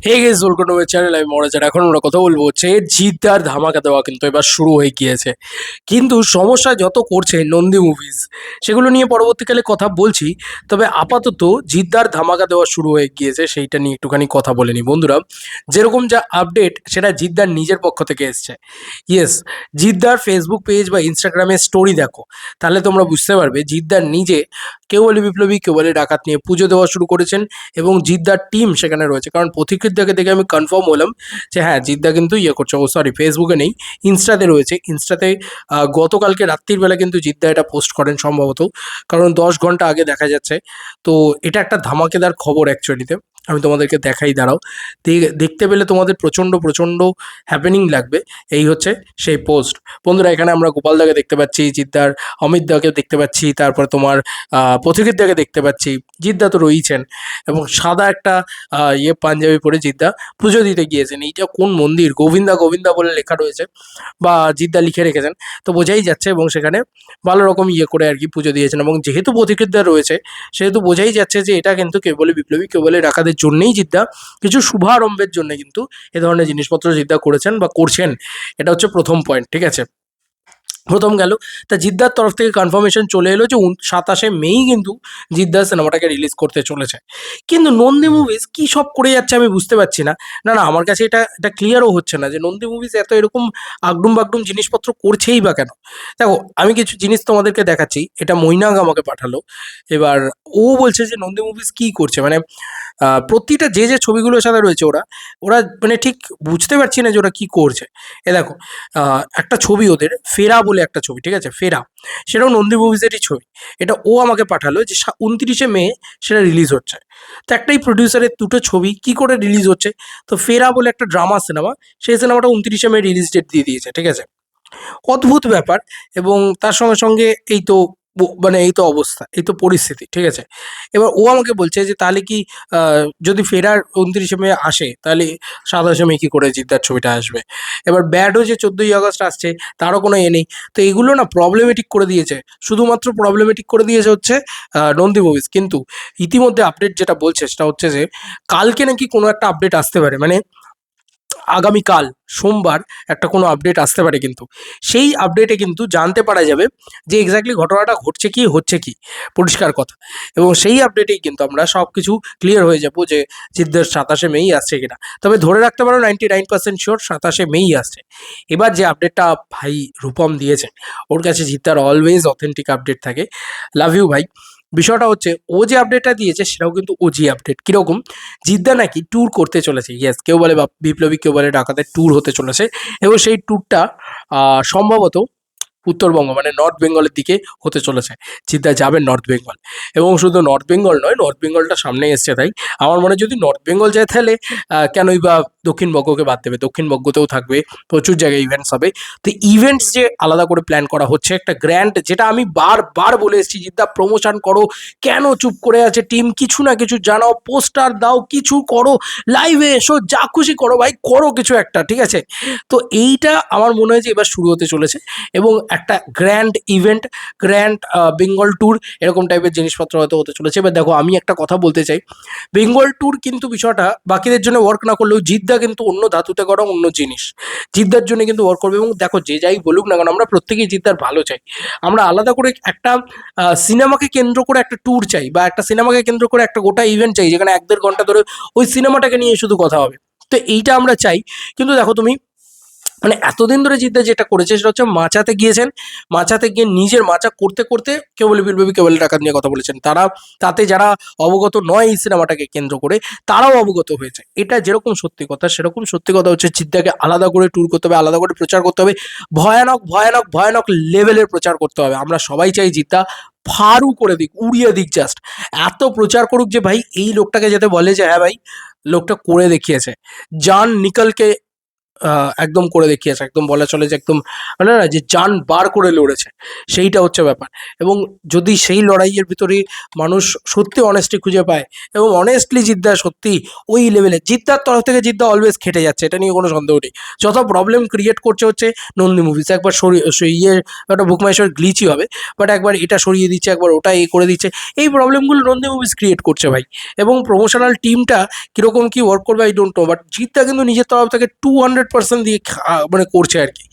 Hey guys welcome to my channel. আমি মরাজার। এখন আমরা কথা বলবো হচ্ছে জিদ্দার ধামাকা দেওয়া কিন্তু এবার শুরু হয়ে গিয়েছে। কিন্তু সমস্যা যত করছে নন্দী মুভিজ, সেগুলো নিয়ে পরবর্তীকালে কথা বলছি। তবে আপাতত জিদ্দার ধামাকা দেওয়া শুরু হয়ে গিয়েছে, সেইটা নিয়ে একটুখানি কথা বলে নিই বন্ধুরা। যেরকম যা আপডেট সেটা জিদ্দার নিজের পক্ষ থেকে এসছে। ইয়েস, জিদ্দার ফেসবুক পেজ বা ইনস্টাগ্রামে স্টোরি দেখো, তাহলে তোমরা বুঝতে পারবে জিদ্দার নিজে কেউ বলে বিপ্লবী কেউ বলে ডাকাত নিয়ে পুজো দেওয়া শুরু করেছেন এবং জিদ্দার টিম সেখানে রয়েছে। কারণ পথিকৃতদাকে দেখে আমি কনফার্ম হলাম যে হ্যাঁ, জিদ্দা কিন্তু ইয়ে করছে। ও সরি, ফেসবুকে নেই, ইনস্টাতে রয়েছে। ইনস্টাতে গতকালকে রাত্রির বেলা কিন্তু জিদ্দা এটা পোস্ট করেন সম্ভবত, কারণ 10 ঘন্টা আগে দেখা যাচ্ছে। তো এটা একটা ধামাকেদার খবর অ্যাকচুয়ালিতে। আমি তোমাদেরকে দেখাই, দাঁড়াও। দেখতে পেলে তোমাদের প্রচণ্ড প্রচণ্ড হ্যাপেনিং লাগবে। এই হচ্ছে সেই পোস্ট। বন্ধুরা, এখানে আমরা গোপাল দাকে দেখতে পাচ্ছি, জিদ্দার অমিত দাকে দেখতে পাচ্ছি, তারপরে তোমার পথিকৃত দাকে দেখতে পাচ্ছি। জিদ্দা তো রয়েছেন এবং সাদা একটা পাঞ্জাবি পরে জিদ্দা পুজো দিতে গিয়েছেন। এইটা কোন মন্দির? গোবিন্দা গোবিন্দা বলে লেখা রয়েছে বা জিদ্দা লিখে রেখেছেন, তো বোঝাই যাচ্ছে। এবং সেখানে ভালো রকম করে আর কি পুজো দিয়েছেন। এবং যেহেতু পথিকৃতদা রয়েছে, সেহেতু বোঝাই যাচ্ছে যে এটা কিন্তু কেউ বলে বিপ্লবী কেউ বলে ডাকাতের জন্যেই জিদ্দা কিছু শুভারম্ভের জন্য কিন্তু এ ধরনের জিনিসপত্র জিদ্দা করেছেন বা করছেন। এটা হচ্ছে প্রথম পয়েন্ট, ঠিক আছে? প্রথম গেল। তা জিদ্দার তরফ থেকে কনফার্মেশন চলে এলো যে 27শে মেই কিন্তু জিদ্দা সিনেমাটাকে রিলিজ করতে চলেছে। কিন্তু নন্দী মুভিজ কী সব করে যাচ্ছে আমি বুঝতে পারছি না। না না, আমার কাছে এটা ক্লিয়ারও হচ্ছে না যে নন্দী মুভিজ এত এরকম আগডুম বাগডুম জিনিসপত্র করছেই বা কেন। দেখো, আমি কিছু জিনিস তোমাদেরকে দেখাচ্ছি। এটা মৈনাক আমাকে পাঠালো। এবার ও বলছে যে নন্দী মুভিজ কী করছে, মানে প্রতিটা যে ছবিগুলোর সাথে রয়েছে ওরা ওরা মানে ঠিক বুঝতে পারছি না যে ওরা কী করছে। এ দেখো, একটা ছবি ওদের ফেরা বলে একটা ছবি, ঠিক আছে? ফেরা, সেটাও নন্দী মুভিজেরই ছবি। এটা ও আমাকে পাঠালো যে 29শে মে সেটা রিলিজ হচ্ছে। তো একটাই প্রডিউসারের দুটো ছবি কি করে রিলিজ হচ্ছে? তো ফেরা বলে একটা ড্রামা সিনেমা, সেই সিনেমাটা 29শে মে রিলিজ ডেট দিয়ে দিয়েছে, ঠিক আছে? অদ্ভুত ব্যাপার। এবং তার সঙ্গে সঙ্গে এই তো মানে এই তো অবস্থা, এই তো পরিস্থিতি, ঠিক আছে? এবার ও আমাকে বলছে যে তাহলে কি যদি ফেরার 29শে মে আসে, তাহলে 27শে মে কি করে জিদ্দার ছবিটা আসবে? এবার ব্যাডও যে 14ই আগস্ট আসছে, তারও কোনো নেই। তো এগুলো না প্রবলেমেটিক করে দিয়েছে, শুধুমাত্র প্রবলেমেটিক করে দিয়েছে হচ্ছে নন্দী মুভিজ। কিন্তু ইতিমধ্যে আপডেট যেটা বলছে সেটা হচ্ছে যে কালকে নাকি কোনো একটা আপডেট আসতে পারে, মানে আগামীকাল সোমবার একটা কোনো আপডেট আসতে পারে। কিন্তু সেই আপডেটে কিন্তু জানতে পারা যাবে যে এক্স্যাক্টলি ঘটনাটা ঘটছে কি হচ্ছে কি, পরিষ্কার কথা। এবং সেই আপডেটেই কিন্তু আমরা সব কিছু ক্লিয়ার হয়ে যাবো যে জিদ্দার 27শে মেই আসছে কিনা। তবে ধরে রাখতে পারো 99% শিওর 27শে মেই আসছে। এবার যে আপডেটটা ভাই রূপম দিয়েছে, ওর কাছে জিদ্দার অলওয়েজ অথেন্টিক আপডেট থাকে। লাভ ইউ ভাই। বিষয়টা হচ্ছে ও যে আপডেটটা দিয়েছে সেটাও কিন্তু ওজি আপডেট। কীরকম? জিদ্দা নাকি ট্যুর করতে চলেছে। ইয়েস, কেউ বলে বিপ্লবী কেউ বলে ডাকাতের ট্যুর হতে চলেছে। এবং সেই ট্যুরটা সম্ভবত উত্তরবঙ্গ মানে নর্থ বেঙ্গলের দিকে হতে চলেছে। জিদ্দা যাবেন নর্থ বেঙ্গল। এবং শুধু নর্থ বেঙ্গল নয়, নর্থ বেঙ্গলটা সামনে এসছে তাই আমার মনে হয় যদি নর্থ বেঙ্গল যায় তাহলে কেনই বা দক্ষিণবঙ্গকে বাদ দেবে? দক্ষিণবঙ্গতেও থাকবে, প্রচুর জায়গায় ইভেন্টস হবে। তো ইভেন্টস যে আলাদা করে প্ল্যান করা হচ্ছে একটা গ্র্যান্ড, যেটা আমি বারবার বলে এসেছি, জিদ্দা প্রমোশন করো। কেন চুপ করে আছে টিম? কিছু না কিছু জানাও, পোস্টার দাও, কিছু করো, লাইভে এসো, যা খুশি করো ভাই, করো কিছু একটা, ঠিক আছে? তো এইটা আমার মনে হয় যে এবার শুরু হতে চলেছে। এবং একটা grand event, grand Bengal tour, এরকম টাইপের জিনিসপত্র হয়তো হতে চলেছে। এবার দেখো, আমি একটা কথা বলতে চাই, বেঙ্গল ট্যুর কিন্তু বিষয়টা বাকিদের জন্য ওয়ার্ক না করলেও জিদ্দা কিন্তু অন্য ধাতুতে করা অন্য জিনিস, জিদ্দার জন্য কিন্তু ওয়ার্ক করবে। এবং দেখো, যে যাই বলুক না কেন, আমরা প্রত্যেকেই জিদ্দার ভালো চাই। আমরা আলাদা করে একটা সিনেমাকে কেন্দ্র করে একটা ট্যুর চাই, বা একটা সিনেমাকে কেন্দ্র করে একটা গোটা ইভেন্ট চাই, যেখানে 1-1.5 ঘন্টা ধরে ওই সিনেমাটাকে নিয়ে শুধু কথা হবে। তো এইটা আমরা চাই। কিন্তু দেখো তুমি, মানে এতদিন ধরে জিদ্দা যেটা করেছে সেটা হচ্ছে মাচাতে গিয়েছেন, মাচাতে গিয়ে নিজের মাচা করতে করতে কেউ বলে বিপ্লবী কেউ বলে ডাকাত নিয়ে কথা বলেছেন। তাতে যারা অবগত নয় এই সিনেমাটাকে কেন্দ্র করে, তারাও অবগত হয়েছে। এটা যেরকম সত্যি কথা, সেরকম সত্যি কথা হচ্ছে জিদ্দাকে আলাদা করে ট্যুর করতে হবে, আলাদা করে প্রচার করতে হবে, ভয়ানক ভয়ানক ভয়ানক লেভেলের প্রচার করতে হবে। আমরা সবাই চাই জিদ্দা ফাড়ু করে দিক, উড়িয়ে দিক, জাস্ট এত প্রচার করুক যে ভাই এই লোকটাকে যাতে বলে যে হ্যাঁ ভাই, লোকটা করে দেখিয়েছে। জান নিকলকে একদম করে দেখিয়েছে, একদম বলা চলে যে একদম মানে না যে জান বার করে লড়েছে, সেইটা হচ্ছে ব্যাপার। এবং যদি সেই লড়াইয়ের ভিতরে মানুষ সত্যি অনেস্টি খুঁজে পায় এবং অনেস্টলি জিদ্দা সত্যি ওই লেভেলে, জিদ্দার তরফ থেকে জিদ্দা অলওয়েজ খেটে যাচ্ছে, এটা নিয়ে কোনো সন্দেহ নেই। যত প্রবলেম ক্রিয়েট করছে হচ্ছে নন্দী মুভিজ, একবার ইয়ে একটা বুক মাই শোর গ্লিচই হবে, বাট একবার এটা সরিয়ে দিচ্ছে, একবার ওটা এই করে দিচ্ছে, এই প্রবলেমগুলো নন্দী মুভিজ ক্রিয়েট করছে ভাই। এবং প্রমোশনাল টিমটা কিরকম কি ওয়ার্ক করবে আই ডোন্ট নো, বাট জিতটা কিন্তু নিজের তরফ থেকে 200% দিয়ে মানে করছে আর কি,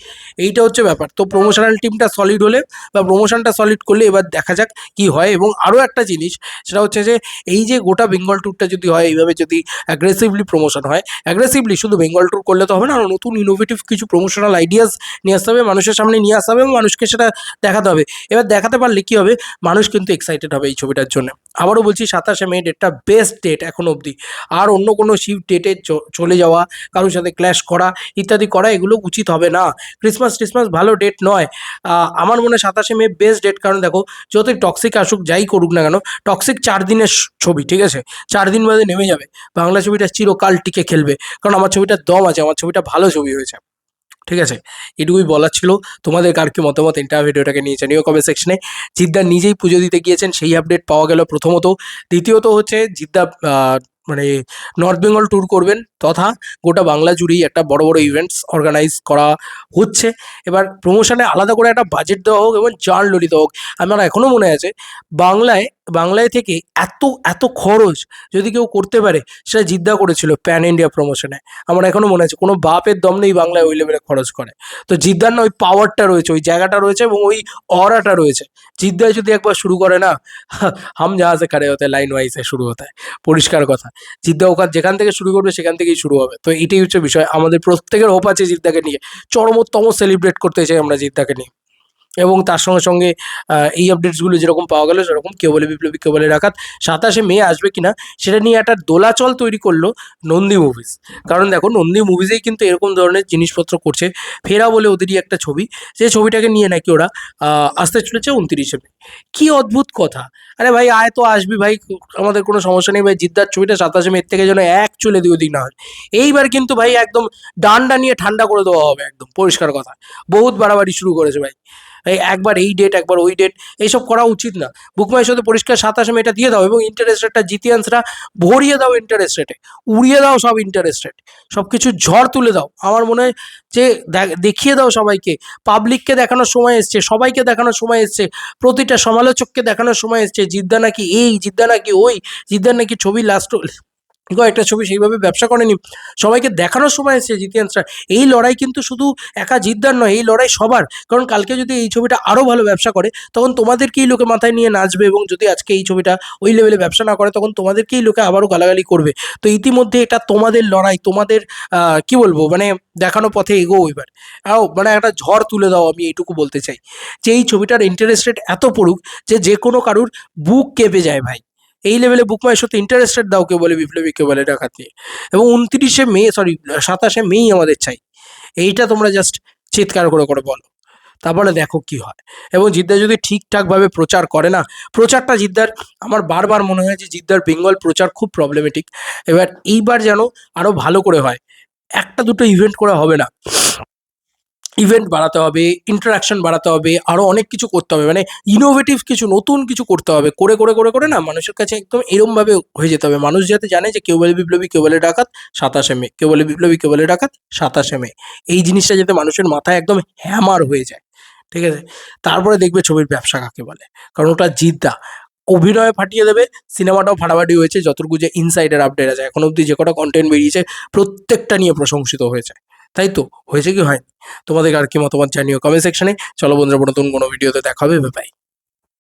এইটা হচ্ছে ব্যাপার। তো প্রমোশনাল টিমটা সলিড হলে বা প্রমোশনটা সলিড করলে এবার দেখা যাক কি হয়। এবং আরও একটা জিনিস, সেটা হচ্ছে যে এই যে গোটা বেঙ্গল ট্যুরটা যদি হয় এইভাবে, যদি অ্যাগ্রেসিভলি প্রমোশন হয়, অ্যাগ্রেসিভলি শুধু বেঙ্গল ট্যুর করলে তো হবে না, আরও নতুন ইনোভেটিভ কিছু প্রমোশনাল আইডিয়াস নিয়ে আসতে হবে, মানুষের সামনে নিয়ে আসতে হবে এবং মানুষকে সেটা দেখাতে হবে। এবার দেখাতে পারলে কী হবে, মানুষ কিন্তু এক্সাইটেড হবে এই ছবিটার জন্য। আবারও বলছি 27শে মে ডেটটা বেস্ট ডেট এখন অবধি। আর অন্য কোনো শিফট ডেটে চলে যাওয়া, কারোর সাথে ক্ল্যাশ করা ইত্যাদি করা এগুলো উচিত হবে না। ক্রিসমাস টিসমাস ভালো ডেট নয়। আমার মনে হয় 27শে মে বেস্ট ডেট, কারণ দেখো যতই টক্সিক আসুক যাই করুক না কেন, টক্সিক 4 দিনের ছবি, ঠিক আছে, 4 দিন বাদে নেমে যাবে, বাংলা ছবিটা চিরকাল টিকে খেলবে, কারণ আমার ছবিটার দম আছে, আমার ছবিটা ভালো ছবি হয়েছে। ঠিক আছে, এটুকুই বলার ছিল। তোমাদের কার কি মতামত এন্টার ভিডিওটাকে নিয়ে জানিও কমেন্ট সেকশনে। জিদ্দার নিজেই পুজো দিতে গিয়েছেন, সেই আপডেট পাওয়া গেল প্রথমত। দ্বিতীয়ত হচ্ছে জিদ্দা মানে নর্থ বেঙ্গল ট্যুর করবেন, তথা গোটা বাংলা জুড়েই একটা বড় বড় ইভেন্টস অর্গানাইজ করা হচ্ছে। এবার প্রমোশনে আলাদা করে একটা বাজেট দেওয়া হোক এবং জান ললিত হোক। আমার এখনও মনে আছে বাংলায় বাংলায় থেকে এত এত খরচ যদি কেউ করতে পারে, সেটা জিদ্দা করেছিল প্যান ইন্ডিয়া প্রমোশনে। আমার এখনও মনে আছে, কোনো বাপের দম নেই বাংলায় ওই লেভেলে খরচ করে। তো জিদ্দার না ওই পাওয়ারটা রয়েছে, ওই জায়গাটা রয়েছে এবং ওই অরাটা রয়েছে। জিদ্দায় যদি একবার শুরু করে না, হাম জাহাঁ সে খড়ে হতে লাইন ওয়াইজে শুরু হতে হয়, পরিষ্কার কথা। জিদ্দা ওখান যেখান থেকে শুরু করবে সেখান থেকেই শুরু হবে। তো এটাই হচ্ছে বিষয়, আমাদের প্রত্যেকের হোপ আছে জিদ্দাকে নিয়ে, চরমোত্তম সেলিব্রেট করতে চাই আমরা জিদ্দাকে নিয়ে। এবং তার সঙ্গে সঙ্গে এই আপডেটসগুলো যেরকম পাওয়া গেল সেরকম কেউ বলে বিপ্লবী কেউ বলে ডাকাত 27শে মে আসবে কিনা সেটা নিয়ে একটা দোলাচল তৈরি করলো নন্দী মুভিজ। কারণ দেখো নন্দী মুভিজেই কিন্তু এরকম ধরনের জিনিসপত্র করছে। ফেরা বলে ওদেরই একটা ছবি, যে ছবিটাকে নিয়ে নাকি ওরা আসতে চলেছে 29শে মে। কি অদ্ভুত কথা! আরে ভাই আয় তো আসবি ভাই, আমাদের কোনো সমস্যা নেই ভাই, জিদ্দার ছবিটা 27শে মে থেকে যেন এক চলে দিও দিক না হয়। এইবার কিন্তু ভাই একদম ডান্ডা নিয়ে ঠান্ডা করে দেওয়া হবে, একদম পরিষ্কার কথা। বহুত বাড়াবাড়ি শুরু করেছে ভাই, এই একবার এই ডেট একবার ওই ডেট, এইসব করা উচিত না। বুকমাই শোতে পরিষ্কার 27শে মে এটা দিয়ে দাও এবং ইন্টারেস্ট রেটটা জিতিয়ান্সরা ভরিয়ে দাও, ইন্টারেস্ট রেটে উড়িয়ে দাও সব ইন্টারেস্ট রেট, সব কিছু ঝড় তুলে দাও। আমার মনে হয় যে দেখিয়ে দাও সবাইকে, পাবলিককে দেখানোর সময় এসছে, সবাইকে দেখানোর সময় এসছে, প্রতিটা সমালোচককে দেখানোর সময় এসছে জিদ্দা নাকি এই, জিদ্দা নাকি ওই, জিদ্দার নাকি ছবি লাস্ট একটা ছবি সেইভাবে ব্যবসা করেনি, সবাইকে দেখানোর সময় এসেছে জিতিয়ান্সরা। এই লড়াই কিন্তু শুধু একা জিদ্দার নয়, এই লড়াই সবার। কারণ কালকে যদি এই ছবিটা আরও ভালো ব্যবসা করে তখন তোমাদেরকেই লোকে মাথায় নিয়ে নাচবে, এবং যদি আজকে এই ছবিটা ওই লেভেলে ব্যবসা না করে তখন তোমাদেরকেই লোকে আবারও গালাগালি করবে। তো ইতিমধ্যে এটা তোমাদের লড়াই, তোমাদের কি বলবো মানে দেখানো পথে এগোও এবার, মানে একটা ঝড় তুলে দাও, আমি এইটুকু বলতে চাই। যে এই ছবিটার ইন্টারেস্ট রেট এত পড়ুক যে যে কোনো কারুর বুক কেঁপে যায় ভাই, এই লেভেলে বুক মাই শোতে ইন্টারেস্টেড দাও, কেউ বলে বিপ্লবী কেউ বলে ডাকাত নিয়ে। এবং 29শে মে সরি 27শে মেই আমাদের চাই, এইটা তোমরা জাস্ট চিৎকার করে করে বলো, তারপরে দেখো কি হয়। এবং জিদ্দা যদি ঠিকঠাকভাবে প্রচার করে না, প্রচারটা জিদ্দার আমার বারবার মনে হয় যে জিদ্দার বেঙ্গল প্রচার খুব প্রবলেমেটিক। এবার এইবার যেন আরও ভালো করে হয়, একটা দুটো ইভেন্ট করা হবে না, ইভেন্ট বাড়াতে হবে, ইন্টারাকশন বাড়াতে হবে, আরও অনেক কিছু করতে হবে, মানে ইনোভেটিভ কিছু নতুন কিছু করতে হবে, করে করে করে করে না মানুষের কাছে একদম এরমভাবে হয়ে যেতে হবে, মানুষ যাতে জানে যে কেউ বলে বিপ্লবী কেউ বলে ডাকাত 27শে মে, কেউ বলে বিপ্লবী কেউ বলে ডাকাত 27শে মে, এই জিনিসটা যাতে মানুষের মাথায় একদম হ্যামার হয়ে যায়, ঠিক আছে? তারপরে দেখবে ছবির ব্যবসা কাকে বলে, কারণ ওটা জিদ্দা অভিনয় ফাটিয়ে দেবে, সিনেমাটাও ফাটাফাটি হয়েছে, যতটুকু যে ইনসাইডের আপডেট আছে এখন অবধি যে কটা কন্টেন্ট বেরিয়েছে প্রত্যেকটা নিয়ে প্রশংসিত হয়েছে, তাই তো হয়েছে কি হয়নি? তোমাদের আর কি মতামত জানিও কমেন্ট সেকশনে। চলো বন্ধুরা, নতুন কোনো ভিডিওতে দেখা হবে, বাই।